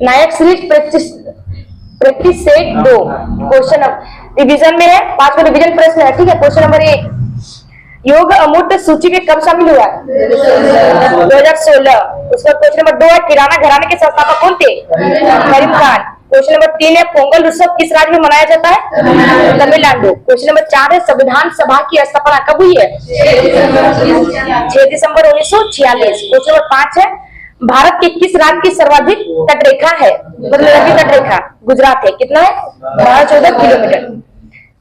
नायक series practice set 2 question revision में है, 5 को रिवीजन प्रश्न है। ठीक है, क्वेश्चन नंबर 1, योग अमूर्त सूची में कब शामिल हुआ? 2016। उसका क्वेश्चन नंबर 2 है, किराना घराने के संस्थापक कौन थे? करीम खान। क्वेश्चन नंबर 3 है, पोंगल उत्सव किस राज्य में मनाया जाता है? तमिलनाडु। क्वेश्चन नंबर 4 है, संविधान सभा की स्थापना कब हुई है? 6 दिसंबर 1946। क्वेश्चन नंबर 5 है, भारत के किस राज्य की सर्वाधिक तटरेखा है? मतलब नदी तटरेखा गुजरात है। कितना है? 1214 किलोमीटर।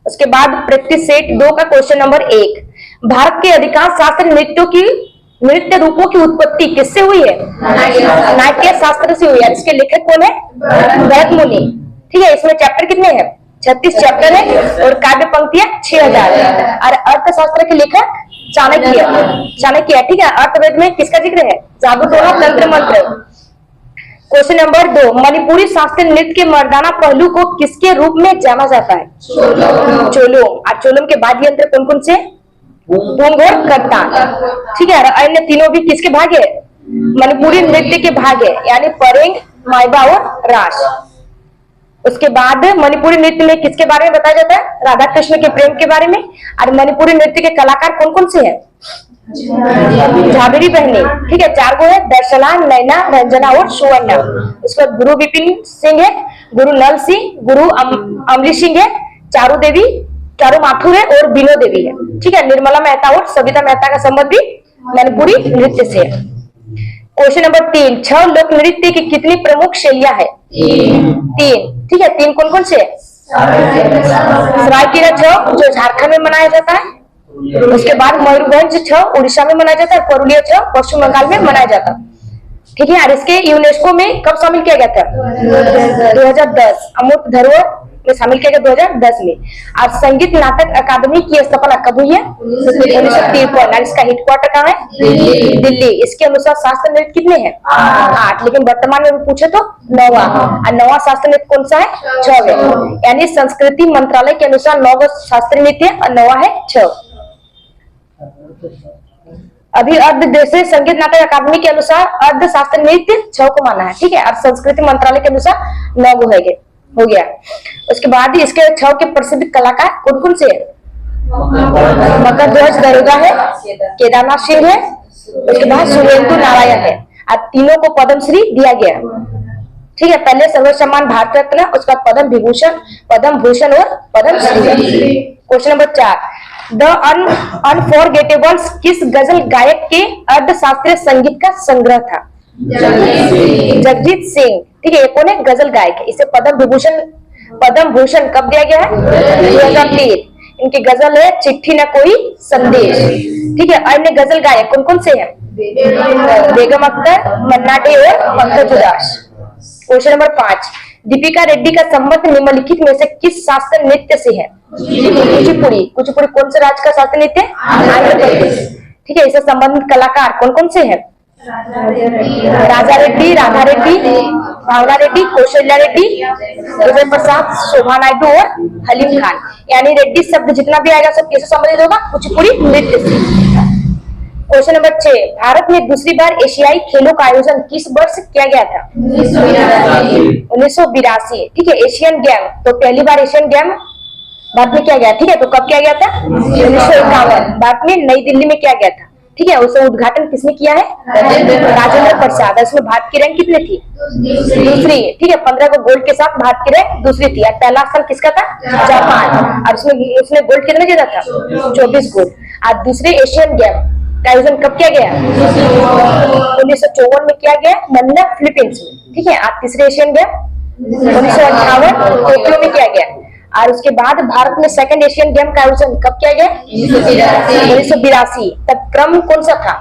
उसके बाद प्रैक्टिस सेट 2 का क्वेश्चन नंबर 1, भारत के अधिकांश शास्त्रीय नृत्य रूपों की उत्पत्ति किससे हुई है? नाट्य शास्त्र से हुई है। इसके लेखक कौन है? भरत मुनि। ठीक है, इसमें चैप्टर कितने हैं? 36 चैप्टर है और काव्य पंक्तियां 6000। और अर्थशास्त्र के लेखक चाणक्य। ठीक है, अर्थवेद में किसका जिक्र है? जादू टोना तंत्र मंत्र। क्वेश्चन नंबर 2, मणिपुरी शास्त्रीय नृत्य के मर्दाना पहलू को किसके रूप में जाना जाता है? चोलोम। और चोलोम के वाद्य यंत्र कौन कौन से? भूंग और करताल। ठीक है, अन्य तीनों भी किसके भाग है? मणिपुरी नृत्य के भाग है, यानी परेंग, माइबा और रास। उसके बाद मणिपुरी नृत्य में किसके बारे में बताया जाता है? राधा कृष्ण के प्रेम के बारे में। और मणिपुरी नृत्य के कलाकार कौन कौन से हैं? झाबेरी बहने। ठीक है, 4 गो है, दर्शना, नैना, रंजना और सुवर्णा। उसके बाद गुरु विपिन सिंह है, गुरु नल सिंह, गुरु अमली सिंह है, चारू माथुर है और बीनो देवी है। ठीक है, निर्मला मेहता और सविता मेहता का संबंध भी मणिपुरी नृत्य से है। क्वेश्चन नंबर 3, 6 लोक नृत्य की कितनी प्रमुख शैलियां है? 3। ठीक है, 3 कौन कौन से? सरायकेला 6 जो झारखंड में मनाया जाता है। उसके बाद मयूरभंज 6 उड़ीसा में मनाया जाता है, पुरुलिया 6 पश्चिम बंगाल में मनाया जाता है। ठीक है, और इसके यूनेस्को में कब शामिल किया गया था? 2010। अमूर्त धरोहर में शामिल किया गया 2010 में। और संगीत नाटक अकादमी की स्थापना कब हुई है? 1953। और इसका हेडक्वार्टर कहाँ है? दिल्ली। इसके अनुसार शास्त्रीय नृत्य कितने हैं? 8, लेकिन वर्तमान में पूछे तो 9वां। और 9वां शास्त्रीय नृत्य कौन सा है? 6वां। यानी संस्कृति मंत्रालय के अनुसार 9 शास्त्रीय नृत्य है और 9वां है 6। अभी अर्ध देशीय संगीत नाटक अकादमी के अनुसार अर्ध शास्त्रीय नृत्य 6 को माना है। ठीक है, और संस्कृति मंत्रालय के अनुसार 9 हो गया। उसके बाद इसके 6 के प्रसिद्ध कलाकार कौन कौन से हैं? मकर ध्वज दरोगा है, केदारनाथ सिंह है, उसके बाद सुरेंद्र नारायण है। और तीनों को पद्मश्री दिया गया। ठीक है, पहले सर्वोच्च सम्मान भारत रत्न, उसका पद्म विभूषण, पद्म भूषण और पद्मश्री। क्वेश्चन नंबर 4, द अनफॉरगेटेबल्स किस गजल गायक के अर्धशास्त्रीय संगीत का संग्रह था? जगजीत सिंह। ठीक है, ये कौन है? गजल गायक है। इसे पद्म भूषण कब दिया गया है? 2003। इनकी गजल है चिट्ठी न कोई संदेश। ठीक है, अन्य गजल गायक कौन कौन से हैं? बेगम अख्तर, मन्ना डे और पंकज उदास। क्वेश्चन नंबर 5, दीपिका रेड्डी का संबंध निम्नलिखित में से किस शास्त्रीय नृत्य से है? कुचिपुड़ी। कुचिपुड़ी कौन से राज्य का शास्त्रीय नृत्य? आंध्र प्रदेश। ठीक है, इससे संबंधित कलाकार कौन कौन से हैं? राजा रेड्डी, राधा रेड्डी, भावना रेड्डी, कौशल्या रेड्डी, विजय प्रसाद, शोभा नायडू और हलीम खान। यानी रेड्डी शब्द जितना भी आएगा सब किससे संबंधित होगा? कुचिपुड़ी नृत्य से। क्वेश्चन नंबर 6, भारत में दूसरी बार एशियाई खेलों का आयोजन किस वर्ष किया गया था? 1982। ठीक है, एशियन गेम तो पहली बार एशियन गेम भारत में किया गया। ठीक है, तो कब किया गया था? 1951। भारत में नई दिल्ली में किया गया था। ठीक है, उसका उद्घाटन किसने किया है? राजेंद्र प्रसाद। इसमें भारत की रैंक कितनी थी? दूसरी। ठीक है, 15 को गोल्ड के साथ भारत की रैंक दूसरी थी। और पहला स्थान किसका था? जापान। और उसने गोल्ड कितना जीता था? 24 गोल्ड। और दूसरे एशियन गेम का आयोजन कब किया गया? 1954 में किया गया, मनीला फिलीपींस में। ठीक है, और तीसरे एशियन गेम 1958 टोक्यो में किया गया। और उसके बाद भारत में सेकंड एशियन गेम का आयोजन कब किया गया? 1982। तब क्रम कौन सा था?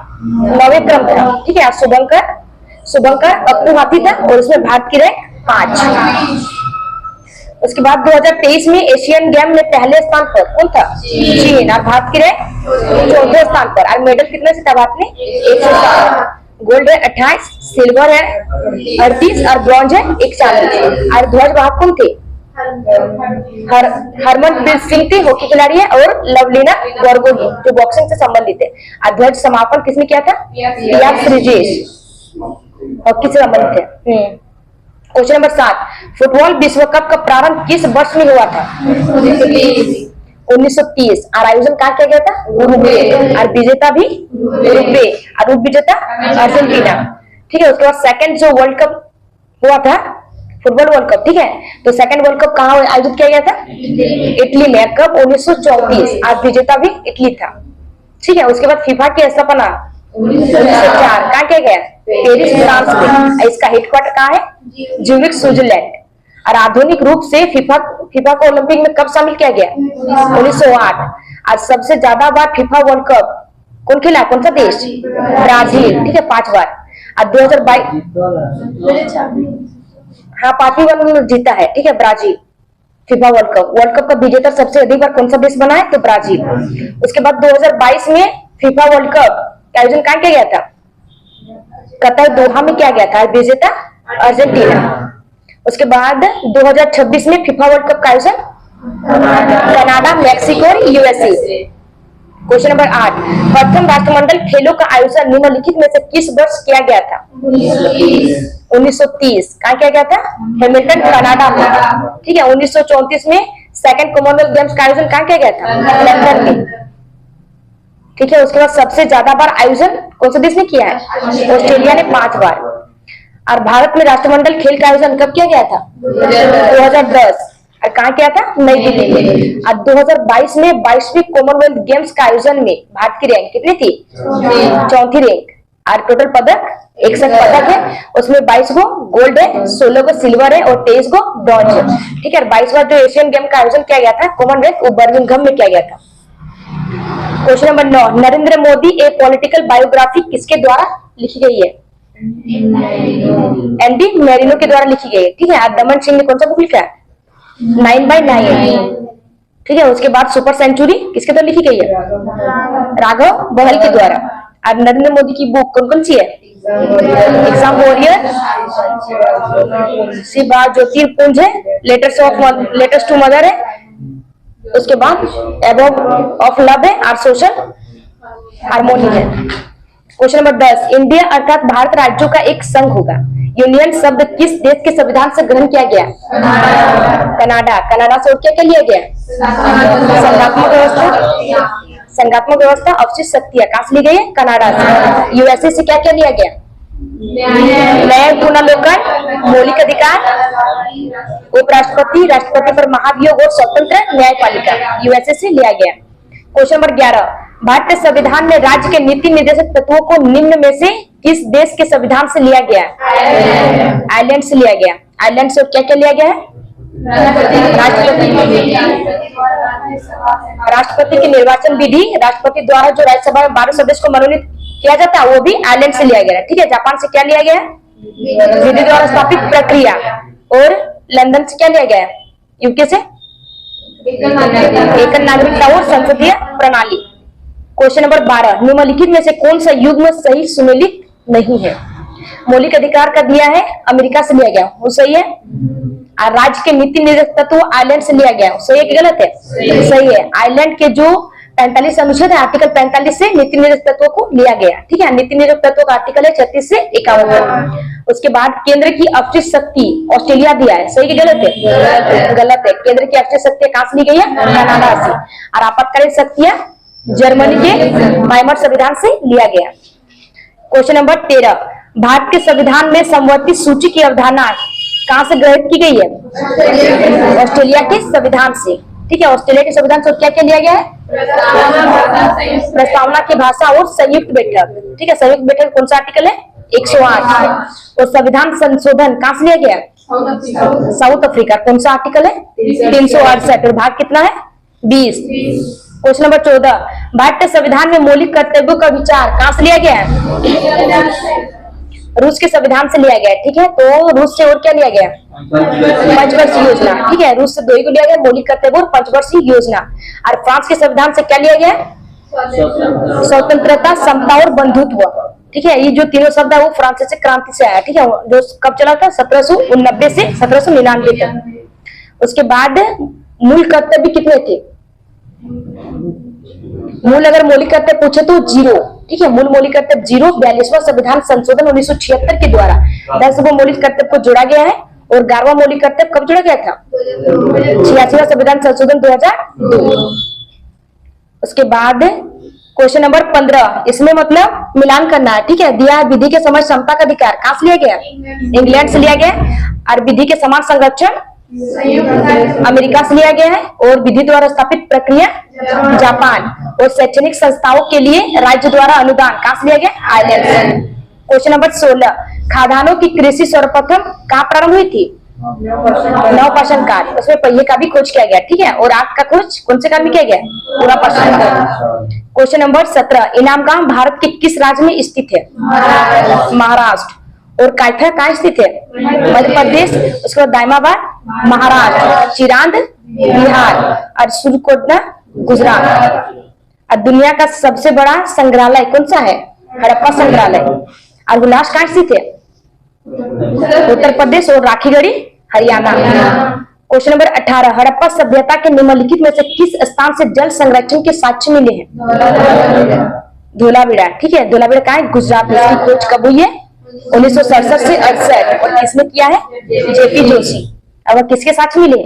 9वें क्रम था। ठीक है, शुभंकर अप्पू हाथी था और उसमें भारत की रैंक 5। उसके बाद 2023 में एशियन गेम में पहले स्थान पर कौन था? चीन। और भारत की रैंक 14वें स्थान पर। और मेडल कितने से था भारत ने? 107। गोल्ड है 28, सिल्वर है 38 और ब्रॉन्ज है 41। और ध्वजवाहक कौन थे? हरमनप्रीत सिंह थे, हॉकी खिलाड़ी है, और लवलीना बोरगोहेन जो बॉक्सिंग से संबंधित है। और ध्वज समापन किसने किया था? पिया श्रीजेश। हॉकी से संबंधित है। क्वेश्चन नंबर 7, फुटबॉल विश्व कप का प्रारंभ किस वर्ष में हुआ था? 1930। और आयोजन कहाँ किया गया था? उरुग्वे। और विजेता भी उरुग्वे और उप विजेता अर्जेंटीना। ठीक है, उसके बाद सेकंड जो वर्ल्ड कप हुआ था, फुटबॉल वर्ल्ड कप, ठीक है, तो सेकंड वर्ल्ड कप कहाँ आयोजित किया गया था? इटली में। कब? 1934। और विजेता भी इटली था। ठीक है, उसके बाद फीफा की स्थापना 1904। कहाँ किया गया? पेरिस, फ्रांस में। इसका हेडक्वार्टर कहाँ है? Zurich, Switzerland. और आधुनिक रूप से फीफा को ओलंपिक में कब शामिल किया गया? 1908। और सबसे ज्यादा बार फीफा वर्ल्ड कप कौन खेला? कौन सा देश? ब्राजील। ठीक है, 5 बार। और 2022, हाँ 5वीं बार जीता है। ठीक है, ब्राजील फीफा वर्ल्ड कप का विजेता सबसे अधिक बार कौन सा देश बना है? तो ब्राजील। उसके बाद 2022 में फीफा वर्ल्ड कप का आयोजन कहाँ किया गया था? कतर, दोहा में किया गया था। विजेता अर्जेंटीना। उसके बाद 2026 में फीफा वर्ल्ड कप का आयोजन कनाडा, मैक्सिको और यूएसए। क्वेश्चन नंबर 8, प्रथम राष्ट्रमंडल खेलों का आयोजन निम्नलिखित में से किस वर्ष किया गया था? 1930। कहाँ किया गया था? हैमिल्टन, कनाडा में। ठीक है, 1934 में सेकंड कॉमनवेल्थ गेम्स का आयोजन कहाँ किया गया था? लंदन में। ठीक है, उसके बाद सबसे ज्यादा बार आयोजन कौन सा देश ने किया है? ऑस्ट्रेलिया ने 5 बार। और भारत में राष्ट्रमंडल खेल का आयोजन कब किया गया था? 2010। और कहाँ किया था? नई दिल्ली में। और 2022 में 22वीं कॉमनवेल्थ गेम्स का आयोजन में भारत की रैंक कितनी थी? 4थी रैंक। और टोटल पदक 61 पदक है, उसमें 22 गो गोल्ड है, 16 गो सिल्वर है और 23 गो ब्रॉन्ज है। ठीक है, 22वां जो एशियन गेम का आयोजन किया गया था कॉमनवेल्थ, वो बर्मिंघम में किया गया था। क्वेश्चन नंबर 9, नरेंद्र मोदी ए पॉलिटिकल बायोग्राफी किसके द्वारा लिखी गई है? एनडी मेरिनो के द्वारा लिखी गई है। ठीक है, दमन सिंह ने कौन सा बुक लिखा है? 9/9। ठीक है, उसके बाद सुपर सेंचुरी किसके द्वारा लिखी गई है? राघव बहल के द्वारा। और नरेंद्र मोदी की बुक कौन कौन सी है? एग्जाम वॉरियर, शिवा ज्योतिर्पुंज है, लेटर्स टू मदर है, उसके बाद एबोव ऑफ लव है और सोशल हार्मोनी है। क्वेश्चन नंबर 10, इंडिया अर्थात भारत राज्यों का एक संघ होगा। यूनियन शब्द किस देश के संविधान से ग्रहण किया गया? कनाडा। कनाडा से क्या क्या लिया गया? संघात्मक व्यवस्था, अवशिष्ट शक्तियां कहां से ली गई है? कनाडा से। यूएसए से क्या क्या लिया गया? न्याय पुनर्लोकन, मौलिक अधिकार, उपराष्ट्रपति, राष्ट्रपति पर महाभियोग और स्वतंत्र न्यायपालिका यूएसए से लिया गया। क्वेश्चन नंबर 11, भारतीय संविधान में राज्य के नीति निर्देशक तत्वों को निम्न में से किस देश के संविधान से लिया गया? आयरलैंड से लिया गया। आयरलैंड से क्या क्या लिया गया है? राष्ट्रपति की निर्वाचन विधि, राष्ट्रपति द्वारा जो राज्यसभा में 12 सदस्य को मनोनीत किया जाता है, वो भी आयरलैंड से लिया गया। ठीक है, जापान से क्या लिया गया? विधि द्वारा स्थापित प्रक्रिया। और लंदन से क्या लिया गया? यूके से एकल नागरिकता और संसदीय प्रणाली। क्वेश्चन नंबर 12, निम्नलिखित में से कौन सा युग्म सही सुमेलित नहीं है? मौलिक अधिकार का दिया है, अमेरिका से लिया गया, वो सही है। और राज्य के नीति निर्देशक तत्व आयरलैंड से लिया गया, सही है कि गलत है? सही है। आयरलैंड के जो 45 अनुच्छेद है, आर्टिकल 45 से नीति निर्देशक तत्वों को लिया गया। ठीक है, नीति निर्देशक तत्वों का आर्टिकल है 36 से 51। उसके बाद केंद्र की अवशिष्ट शक्ति ऑस्ट्रेलिया दिया है, सही कि गलत है? गलत है। केंद्र की अवशिष्ट शक्ति कहां से ली गई है? कनाडा से। और आपातकालीन शक्तियां जर्मनी के वाइमर संविधान से लिया गया। क्वेश्चन नंबर 13, भारत के संविधान में समवर्ती सूची की अवधारणा कहां से ग्रहित की गई है? ऑस्ट्रेलिया के संविधान से। ठीक है, ऑस्ट्रेलिया के संविधान से क्या क्या लिया गया है? प्रस्तावना की भाषा और संयुक्त बैठक। ठीक है, संयुक्त बैठक कौन सा आर्टिकल है? 108। और संविधान संशोधन कहां से लिया गया? South Africa. कौन सा आर्टिकल है? 368। और भाग कितना है? 20। क्वेश्चन नंबर 14, भारत के संविधान में मौलिक कर्तव्यों का विचार कहां से लिया गया है? रूस के संविधान से लिया गया। ठीक है, तो रूस से और क्या लिया गया? पंचवर्षीय योजना। ठीक है, रूस से 2 को लिया गया, मौलिक कर्तव्य और पंचवर्षीय योजना। और फ्रांस के संविधान से क्या लिया गया? स्वतंत्रता, समता और बंधुत्व। ठीक है, ये जो तीनों शब्द है वो फ्रांसीसी क्रांति से आया। ठीक है, जो कब चला था? 1789 से 1799 तक। उसके बाद मूल कर्तव्य कितने थे? मूल अगर मौलिक कर्तव्य पूछे तो 0, ठीक है, मूल मौलिक कर्तव्य 0। 42वां संविधान संशोधन 1976 के द्वारा 10 मौलिक कर्तव्य को जोड़ा गया है। और 11वां मौलिक कर्तव्य कब जोड़ा गया था? 86वां संविधान संशोधन 2002। उसके बाद क्वेश्चन नंबर 15, इसमें मतलब मिलान करना है, ठीक है। दिया है विधि के समय समता का अधिकार कहां से लिया गया? इंग्लैंड से लिया गया। और विधि के समान संरक्षण अमेरिका से लिया गया है। और विधि द्वारा स्थापित प्रक्रिया जापान। और शैक्षणिक संस्थाओं के लिए राज्य द्वारा अनुदान कहां से लिया गया? आयरलैंड से। क्वेश्चन नंबर 16, खाद्यान्नों की कृषि सर्वप्रथम कहां प्रारंभ हुई थी? नवपाषाण काल, उसमें पहिए का भी खोज किया गया, ठीक है। और आग का खोज कौन से काल में किया गया? पुरापाषाण काल। क्वेश्चन नंबर 17, इनाम गांव भारत के किस राज्य में स्थित है? महाराष्ट्र। और कायथा कहाँ स्थित है? मध्य प्रदेश। उसके बाद दायमाबाद महाराष्ट्र, चिरांद बिहार और सुरकोटना गुजरात। और दुनिया का सबसे बड़ा संग्रहालय कौन सा है? हड़प्पा संग्रहालय। और हुलास कहाँ स्थित है? उत्तर प्रदेश। और राखीगढ़ी हरियाणा। क्वेश्चन नंबर 18, हड़प्पा सभ्यता के निम्नलिखित में से किस स्थान से जल संरक्षण के साक्ष्य मिले हैं? धोलावीरा, ठीक है। धोलावीरा कहाँ है? गुजरात में। इसकी खोज कब हुई है? 1967 से 68। और किसने किया है? जेपी जोशी। अब किसके साक्ष्य मिले?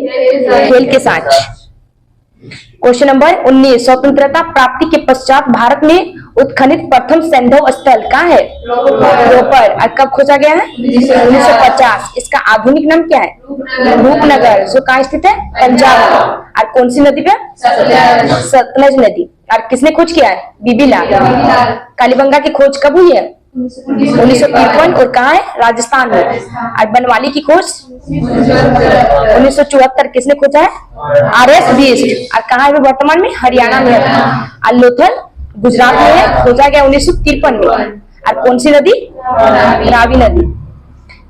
खेल के साक्ष्य। क्वेश्चन नंबर 19, स्वतंत्रता प्राप्ति के पश्चात भारत में उत्खनित प्रथम सैंधव स्थल कहाँ है? रोपड़। और कब खोजा गया है? 1950। इसका आधुनिक नाम क्या है? रूपनगर, जो कहाँ स्थित है? पंजाब में। और कौन सी नदी पे? सतलज नदी। और किसने खोज किया है? बीबी लाल। कालीबंगा की खोज कब हुई है? 1953। और कहाँ है? राजस्थान में। और बनवाली की खोज 1974। किसने खोजा है? RS बिष्ट। और कहाँ है वो वर्तमान में? हरियाणा में। और लोथल गुजरात में है, खोजा गया 1953 में। और कौन सी नदी? रावी नदी।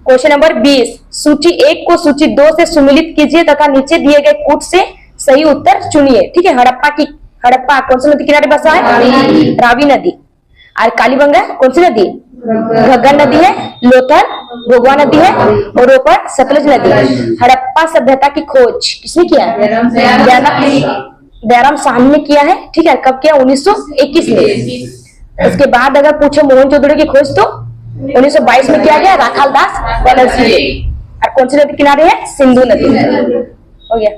क्वेश्चन नंबर 20, सूची 1 को सूची 2 से सुमिलित कीजिए तथा नीचे दिए गए कूट से सही उत्तर चुनिए, ठीक है। हड़प्पा कौन सी नदी किनारे बसा है? रावी नदी। और कालीबंगा कौन सी नदी? घग्गर नदी है। लोथल भोगवा नदी है। और रोपड़ सतलज नदी। हड़प्पा सभ्यता की खोज किसने किया? दयाराम साहनी ने किया है, ठीक है। कब किया? 1921 में। उसके बाद अगर पूछे मोहनजोदड़ो की खोज तो 1922 में किया गया, राखालदास बनर्जी ने। और कौन सी नदी किनारे है? सिंधु नदी। हो गया।